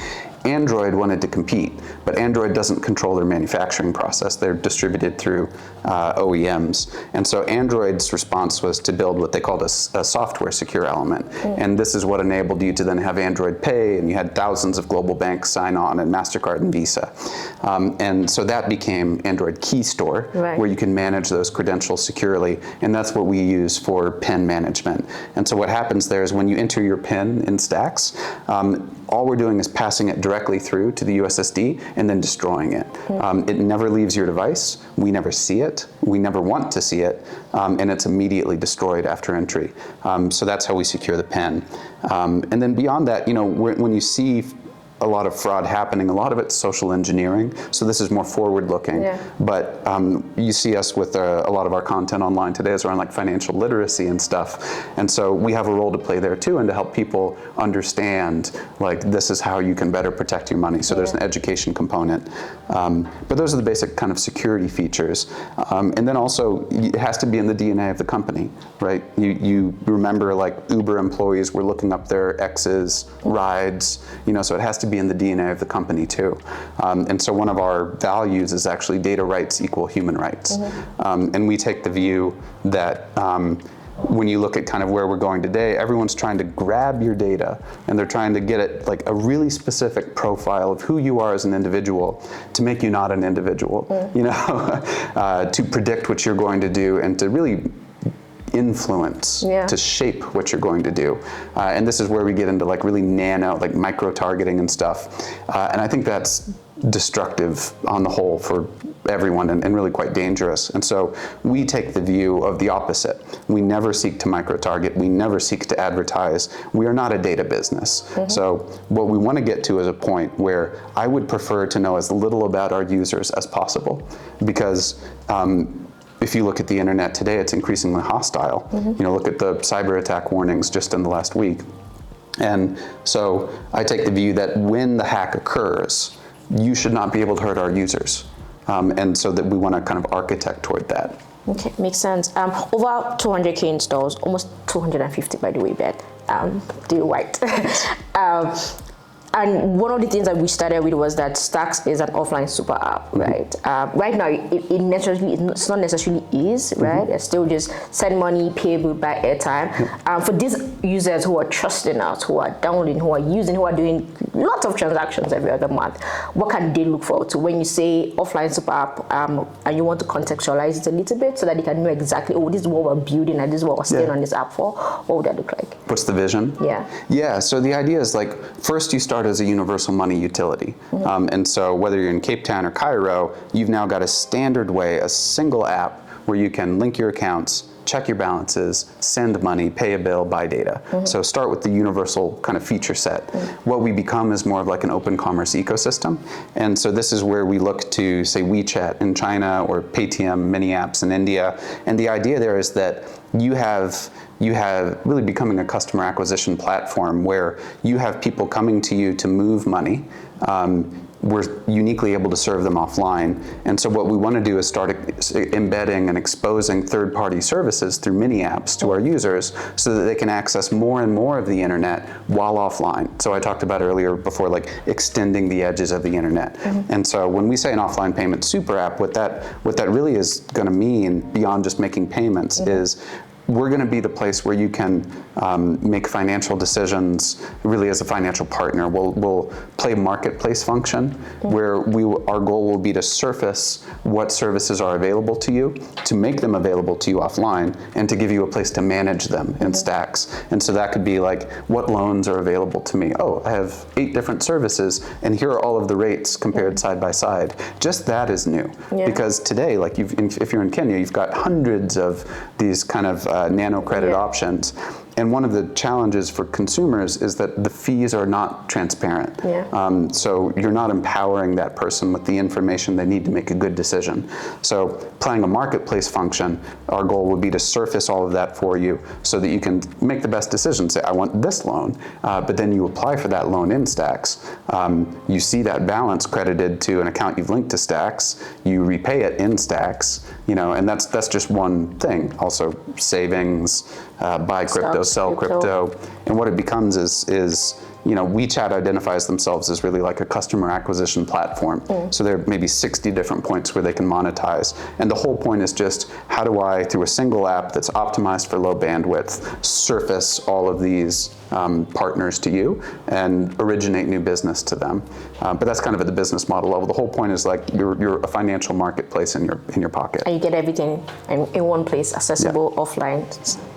Android wanted to compete, but Android doesn't control their manufacturing process. They're distributed through OEMs. And so Android's response was to build what they called a software secure element. And this is what enabled you to then have Android Pay, and you had thousands of global banks sign on, and MasterCard and Visa. And so that became Android Key Store, where you can manage those credentials securely. And that's what we use for PIN management. And so what happens there is when you enter your PIN in Stax, all we're doing is passing it directly through to the USSD and then destroying it. It never leaves your device. We never see it. We never want to see it. And it's immediately destroyed after entry. So that's how we secure the PIN. And then beyond that, you know, when you see a lot of fraud happening. A lot of it's social engineering. So this is more forward-looking. Yeah. But you see us with a lot of our content online today is around like financial literacy and stuff. And so we have a role to play there too, and to help people understand like this is how you can better protect your money. So there's an education component. But those are the basic kind of security features. And then also it has to be in the DNA of the company, right? You remember like Uber employees were looking up their ex's rides, so it has to be in the DNA of the company too. And so one of our values is actually data rights equal human rights. And we take the view that when you look at kind of where we're going today, everyone's trying to grab your data and they're trying to get it like a really specific profile of who you are as an individual to make you not an individual, to predict what you're going to do and to really influence, to shape what you're going to do. And this is where we get into like really like micro-targeting and stuff. And I think that's destructive on the whole for everyone and really quite dangerous. And so we take the view of the opposite. We never seek to micro-target. We never seek to advertise. We are not a data business. So what we want to get to is a point where I would prefer to know as little about our users as possible, because if you look at the internet today, it's increasingly hostile. Look at the cyber attack warnings just in the last week. And so I take the view that when the hack occurs, you should not be able to hurt our users. And so that we want to kind of architect toward that. Okay, makes sense. Over 200K installs, almost 250 by the way, Bet. Deal white. And one of the things that we started with was that Stax is an offline super app, right? Right now, it's not necessarily is, right? It's still just send money, pay bill, buy airtime. For these users who are trusting us, who are downloading, who are using, who are doing lots of transactions every other month, what can they look forward to when you say offline super app and you want to contextualize it a little bit so that they can know exactly, this is what we're building and this is what we're staying on this app for? What would that look like? What's the vision? Yeah, so the idea is like, first you start as a universal money utility. And so whether you're in Cape Town or Cairo, you've now got a standard way, a single app where you can link your accounts, check your balances, send money, pay a bill, buy data. So start with the universal kind of feature set. What we become is more of like an open commerce ecosystem. And so this is where we look to, say, WeChat in China or Paytm, mini apps in India. And the idea there is that you have really becoming a customer acquisition platform where you have people coming to you to move money. We're uniquely able to serve them offline. And so what we want to do is start embedding and exposing third-party services through mini apps to our users so that they can access more and more of the internet while offline. So I talked about earlier before, like extending the edges of the internet. And so when we say an offline payment super app, what that really is going to mean beyond just making payments is we're going to be the place where you can make financial decisions really as a financial partner. We'll play marketplace function where our goal will be to surface what services are available to you, to make them available to you offline, and to give you a place to manage them in Stax. And so that could be like, what loans are available to me? Oh, I have 8 different services, and here are all of the rates compared side by side. Just that is new. Because today, like if you're in Kenya, you've got hundreds of these kind of nano credit options. And one of the challenges for consumers is that the fees are not transparent. So you're not empowering that person with the information they need to make a good decision. So playing a marketplace function, our goal would be to surface all of that for you so that you can make the best decision. Say, I want this loan, but then you apply for that loan in Stax. You see that balance credited to an account you've linked to Stax. You repay it in Stax, and that's just one thing. Also savings, buy crypto, sell crypto. And what it becomes is WeChat identifies themselves as really like a customer acquisition platform. So there are maybe 60 different points where they can monetize. And the whole point is just, how do I, through a single app that's optimized for low bandwidth, surface all of these partners to you and originate new business to them. But that's kind of at the business model level. The whole point is like you're a financial marketplace in your pocket. And you get everything in one place, accessible offline.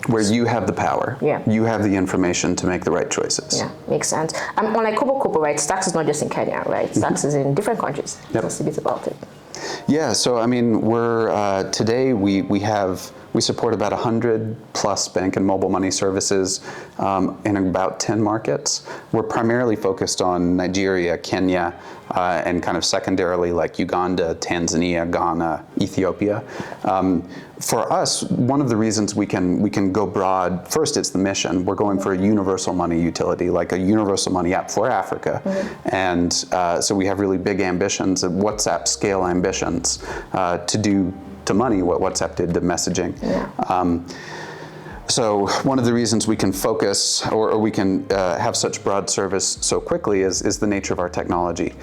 Where you have the power. You have the information to make the right choices. Makes sense. Like Kopo Kopo, right? Stax is not just in Kenya, right? Stax is in different countries. Tell us a bit about it. Yeah, so I mean, we're today we have We support about 100 plus bank and mobile money services in about 10 markets. We're primarily focused on Nigeria, Kenya, and kind of secondarily like Uganda, Tanzania, Ghana, Ethiopia. For us, one of the reasons we can go broad, first it's the mission. We're going for a universal money utility, like a universal money app for Africa. And so we have really big ambitions, WhatsApp scale ambitions, to do to money what WhatsApp did to messaging. So one of the reasons we can focus or we can have such broad service so quickly is the nature of our technology.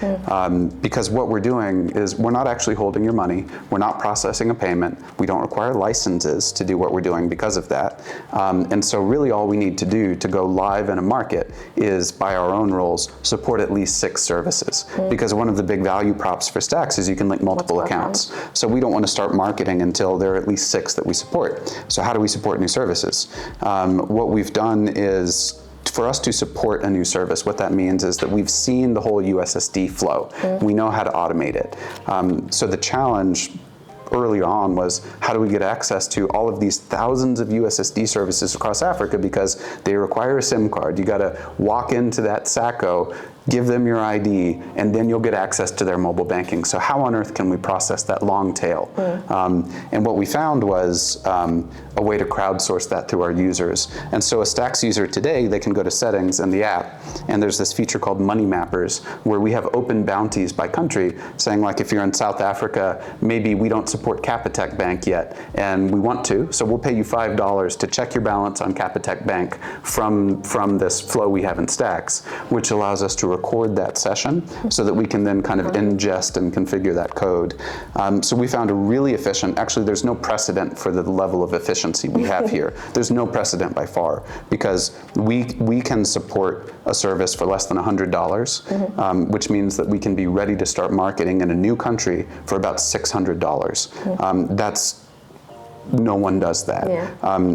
Because what we're doing is we're not actually holding your money, we're not processing a payment, we don't require licenses to do what we're doing because of that. And so really all we need to do to go live in a market is, by our own rules, support at least 6 services. Because one of the big value props for Stax is you can link multiple accounts. So we don't want to start marketing until there are at least 6 that we support. So how do we support new services? What we've done is, for us to support a new service, what that means is that we've seen the whole USSD flow. We know how to automate it. So the challenge early on was, how do we get access to all of these thousands of USSD services across Africa, because they require a SIM card. You got to walk into that SACCO, give them your ID, and then you'll get access to their mobile banking. So how on earth can we process that long tail? And what we found was a way to crowdsource that through our users. And so a Stax user today, they can go to settings in the app, and there's this feature called Money Mappers, where we have open bounties by country, saying like, if you're in South Africa, maybe we don't support Capitec Bank yet, and we want to, so we'll pay you $5 to check your balance on Capitec Bank from this flow we have in Stax, which allows us to record that session so that we can then kind of ingest and configure that code. So we found a really efficient, actually there's no precedent for the level of efficiency we have here. There's no precedent by far, because we can support a service for less than $100, which means that we can be ready to start marketing in a new country for about $600. That's no one does that.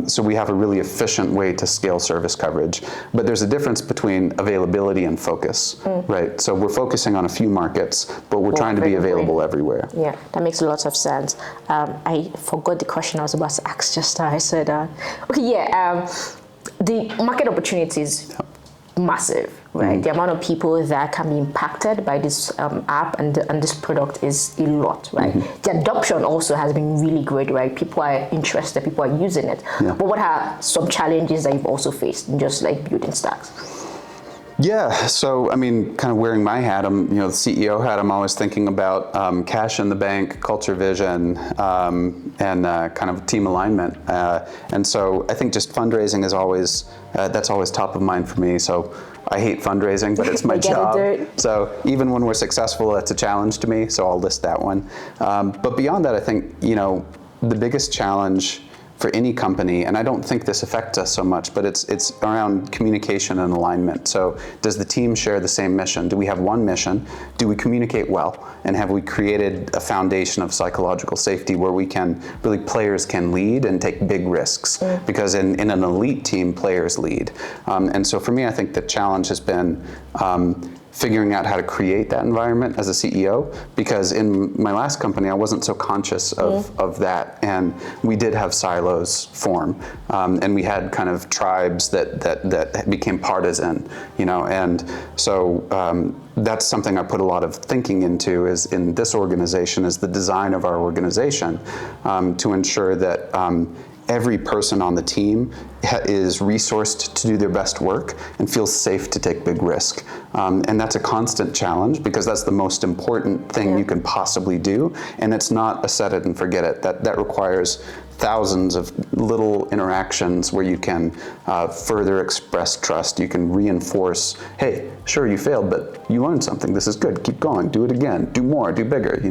So we have a really efficient way to scale service coverage. But there's a difference between availability and focus, right? So we're focusing on a few markets, but we're trying to be available everywhere. Yeah, that makes lots of sense. I forgot the question I was about to ask just now. I said, the market opportunities, massive, right? The amount of people that can be impacted by this app and this product is a lot, right? The adoption also has been really great, right? People are interested, people are using it. But what are some challenges that you've also faced in just like building Stax? Yeah, so I mean, kind of wearing my hat, the CEO hat, I'm always thinking about cash in the bank, culture vision, and kind of team alignment. And so I think just fundraising is always, that's always top of mind for me. So I hate fundraising, but it's my job. So even when we're successful, it's a challenge to me, so I'll list that one. But beyond that, I think, the biggest challenge for any company, and I don't think this affects us so much, but it's around communication and alignment. So does the team share the same mission? Do we have one mission? Do we communicate well? And have we created a foundation of psychological safety where players can lead and take big risks? Because in an elite team, players lead. And so for me, I think the challenge has been figuring out how to create that environment as a CEO, because in my last company, I wasn't so conscious of that. And we did have silos form, and we had kind of tribes that became partisan, and so that's something I put a lot of thinking into is in this organization, is the design of our organization, to ensure that every person on the team is resourced to do their best work and feels safe to take big risk. And that's a constant challenge, because that's the most important thing you can possibly do. And it's not a set it and forget it. That requires thousands of little interactions where you can further express trust. You can reinforce, hey, sure, you failed, but you learned something. This is good. Keep going. Do it again. Do more. Do bigger.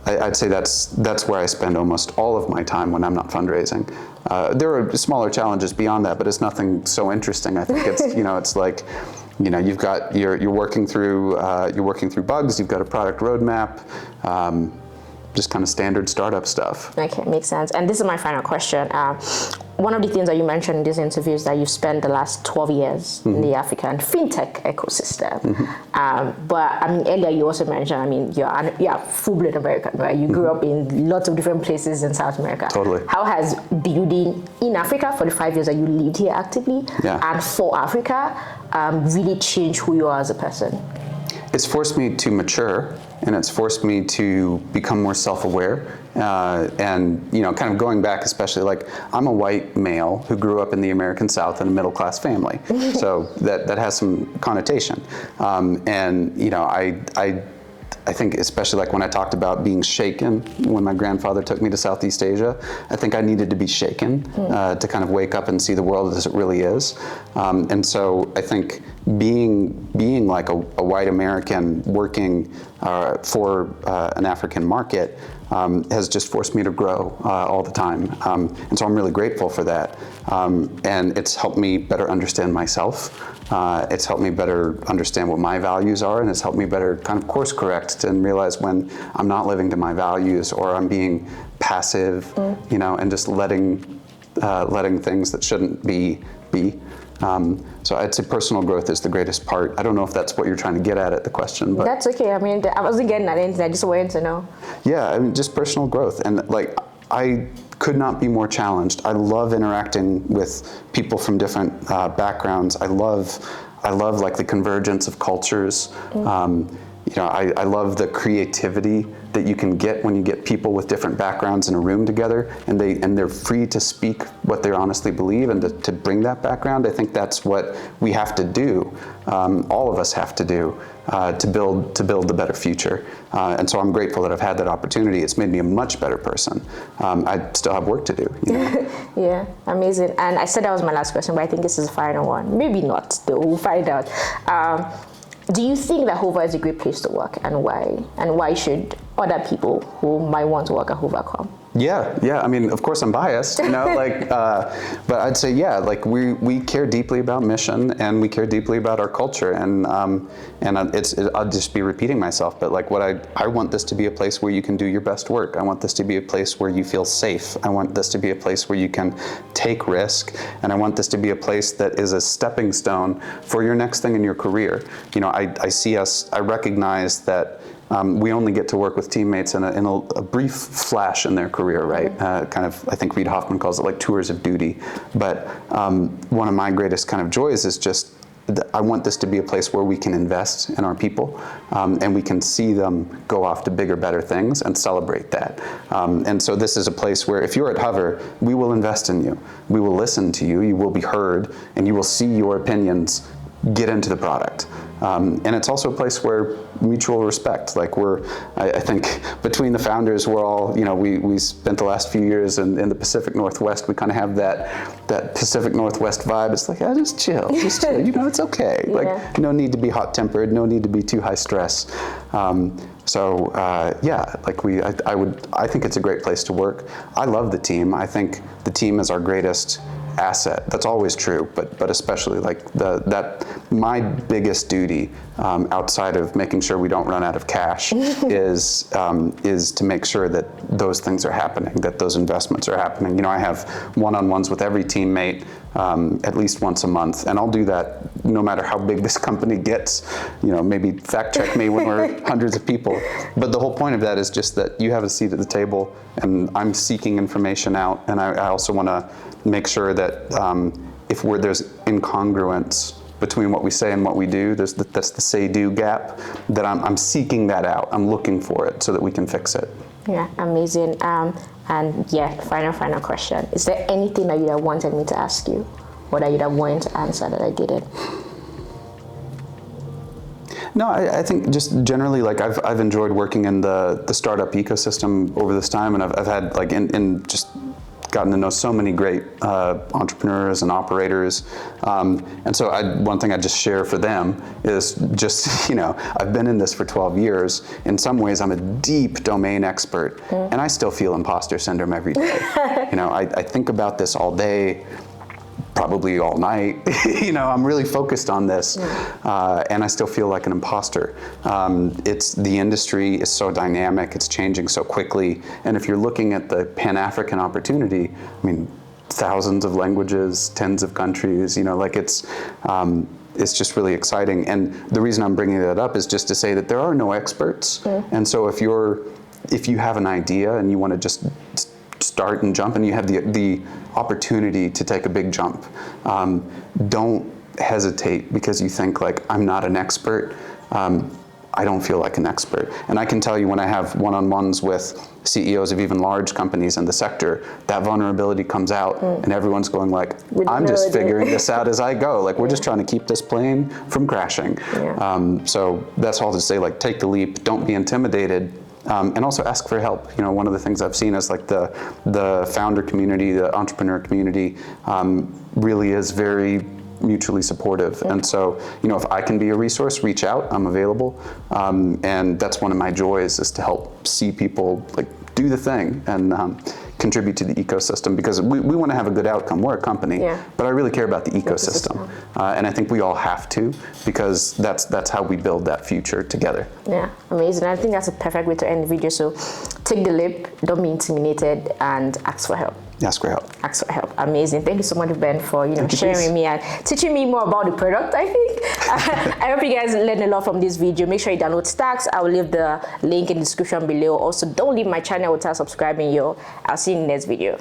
I'd say that's where I spend almost all of my time when I'm not fundraising. There are smaller challenges beyond that, but it's nothing so interesting. I think it's it's like, you've got you're working through bugs. You've got a product roadmap. Just kind of standard startup stuff. Okay, makes sense. And this is my final question. one of the things that you mentioned in this interview is that you spent the last 12 years in the African Fintech ecosystem. But I mean, earlier you also mentioned, I mean, you're full-blood American, right? You grew up in lots of different places in South America. Totally. How has building in Africa for the 5 years that you lived here actively and for Africa really changed who you are as a person? It's forced me to mature, and it's forced me to become more self-aware. And kind of going back, especially like I'm a white male who grew up in the American South in a middle-class family, so that has some connotation. I think especially like when I talked about being shaken when my grandfather took me to Southeast Asia, I think I needed to be shaken to kind of wake up and see the world as it really is. And so I think being like a white American working for an African market has just forced me to grow all the time. And so I'm really grateful for that. And it's helped me better understand myself. It's helped me better understand what my values are, and it's helped me better kind of course correct and realize when I'm not living to my values or I'm being passive, and just letting things that shouldn't be. So I'd say personal growth is the greatest part. I don't know if that's what you're trying to get at the question, but that's okay. I mean, I wasn't getting at anything. I just wanted to know. Yeah, I mean, just personal growth, and like I could not be more challenged. I love interacting with people from different backgrounds. I love like the convergence of cultures. I love the creativity that you can get when you get people with different backgrounds in a room together, and they're free to speak what they honestly believe and to bring that background. I think that's what we have to do. All of us have to do to build the better future. And so I'm grateful that I've had that opportunity. It's made me a much better person. I still have work to do. Yeah, amazing. And I said that was my last question, but I think this is the final one. Maybe not, though. We'll find out. Do you think that Hova is a great place to work, and why? And why should other people who might want to work at Hova come? Yeah. I mean, of course I'm biased, but I'd say, like we care deeply about mission, and we care deeply about our culture, and I'll just be repeating myself, but like I want this to be a place where you can do your best work. I want this to be a place where you feel safe. I want this to be a place where you can take risk, and I want this to be a place that is a stepping stone for your next thing in your career. I recognize that we only get to work with teammates in a brief flash in their career, right? Kind of, I think Reid Hoffman calls it like tours of duty. But one of my greatest kind of joys is just, I want this to be a place where we can invest in our people, and we can see them go off to bigger, better things and celebrate that. And so this is a place where if you're at Hover, we will invest in you. We will listen to you, you will be heard, and you will see your opinions get into the product. And it's also a place where mutual respect, like I think between the founders, we're all, we spent the last few years in the Pacific Northwest. We kind of have that Pacific Northwest vibe. It's like, just chill, it's okay. Like, no need to be hot tempered, no need to be too high stress. I think it's a great place to work. I love the team. I think the team is our greatest asset. That's always true, but especially like my biggest duty outside of making sure we don't run out of cash is to make sure that those things are happening, that those investments are happening. I have one-on-ones with every teammate at least once a month, and I'll do that no matter how big this company gets. Maybe fact check me when we're hundreds of people. But the whole point of that is just that you have a seat at the table, and I'm seeking information out, and I also want to make sure that if there's incongruence between what we say and what we do, that's the say-do gap, that I'm seeking that out. I'm looking for it so that we can fix it. Yeah, amazing. Final question. Is there anything that you have wanted me to ask you, or that you'd have wanted to answer that I didn't? No, I think just generally, like I've enjoyed working in the startup ecosystem over this time, and I've had like in just gotten to know so many great entrepreneurs and operators, and so one thing I just share for them is just, I've been in this for 12 years. In some ways, I'm a deep domain expert, and I still feel imposter syndrome every day. I think about this all day, probably all night. I'm really focused on this, and I still feel like an imposter. The industry is so dynamic, it's changing so quickly, and if you're looking at the Pan-African opportunity, I mean, thousands of languages, tens of countries, like it's just really exciting. And the reason I'm bringing that up is just to say that there are no experts. And so if you have an idea and you want to just start and jump, and you have the opportunity to take a big jump, don't hesitate because you think like, I'm not an expert. I don't feel like an expert. And I can tell you when I have one-on-ones with CEOs of even large companies in the sector, that vulnerability comes out and everyone's going like, I'm just figuring this out as I go. Like we're just trying to keep this plane from crashing. So that's all to say, like, take the leap, don't be intimidated. And also ask for help. One of the things I've seen is like the founder community, the entrepreneur community really is very mutually supportive. And so, if I can be a resource, reach out, I'm available. And that's one of my joys, is to help see people like do the thing and contribute to the ecosystem, because we want to have a good outcome. We're a company, but I really care about the ecosystem. And I think we all have to, because that's how we build that future together. Yeah, amazing. I think that's a perfect way to end the video. So take the leap, don't be intimidated, and ask for help. Ask for help. Ask for help. Amazing. Thank you so much, Ben, for sharing with me and teaching me more about the product, I think. I hope you guys learned a lot from this video. Make sure you download Stax. I will leave the link in the description below. Also, don't leave my channel without subscribing. I'll see you in the next video.